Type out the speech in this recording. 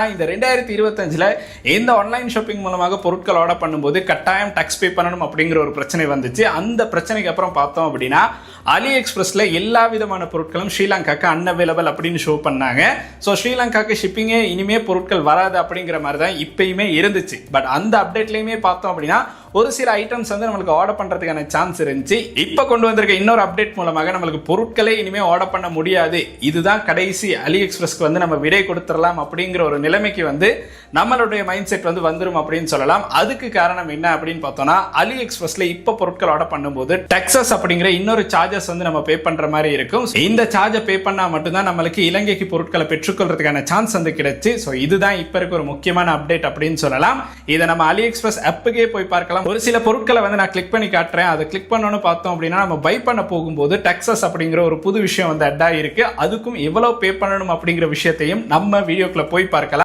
இந்த 2025ல இந்த online shopping மூலமாக பொருட்கள் ஆர்டர் பண்ணும்போது கட்டாயம் டாக்ஸ் பே பண்ணணும் அப்படிங்கிற ஒரு பிரச்சனை வந்துச்சு. அந்த பிரச்சனைக்கு அப்புறம் பார்த்தோம் அப்படின்னா அலி எக்ஸ்பிரஸ்ல எல்லா விதமான பொருட்களும் ஸ்ரீலங்காக்கு அன்அவைலபிள் அப்படின்னு ஷோ பண்ணாங்க. ஸோ ஸ்ரீலங்காக்கு ஷிப்பிங்கே இனிமே பொருட்கள் வராது அப்படிங்கிற மாதிரி தான் இப்பயுமே இருந்துச்சு. பட் அந்த அப்டேட்லையுமே பார்த்தோம் அப்படின்னா ஒரு சில ஐட்டம்ஸ் வந்து நம்மளுக்கு ஆர்டர் பண்றதுக்கான சான்ஸ் இருந்துச்சு. இப்போ கொண்டு வந்திருக்க இன்னொரு அப்டேட் மூலமாக நம்மளுக்கு பொருட்களே இனிமே ஆர்டர் பண்ண முடியாது, இதுதான் கடைசி, அலி எக்ஸ்பிரஸ்க்கு வந்து நம்ம விடை கொடுத்துடலாம் அப்படிங்கிற ஒரு நிலைமைக்கு வந்து நம்மளுடைய மைண்ட் செட் வந்து வந்துரும் அப்படின்னு சொல்லலாம். அதுக்கு காரணம் என்ன அப்படின்னு பார்த்தோம்னா அலி எக்ஸ்பிரஸ்ல இப்போ பொருட்கள் ஆர்டர் பண்ணும்போது டெக்ஸஸ் அப்படிங்கிற இன்னொரு சார்ஜஸ் வந்து நம்ம பே பண்ற மாதிரி இருக்கும். இந்த சார்ஜை பே பண்ணா மட்டும்தான் நம்மளுக்கு இலங்கைக்கு பொருட்களை பெற்றுக்கொள்றதுக்கான சான்ஸ் வந்து கிடைச்சு. ஸோ இதுதான் இப்போ இருக்க ஒரு முக்கியமான அப்டேட் அப்படின்னு சொல்லலாம். இதை நம்ம அலி எக்ஸ்பிரஸ் ஆப்புக்கே போய் பார்க்கலாம். ஒரு சில பொருட்களை வந்து நான் கிளிக் பண்ணி காட்டுறேன். அதை கிளிக் பண்ணணும்னு பார்த்தோம் அப்படின்னா நம்ம பை பண்ண போகும்போது டெக்ஸஸ் அப்படிங்கிற ஒரு புது விஷயம் வந்து அட் ஆயிருக்கு. அதுக்கும் எவ்வளவு பே பண்ணணும் அப்படிங்கிற விஷயத்தையும் நம்ம வீடியோக்குள்ள போய் பார்க்கலாம்.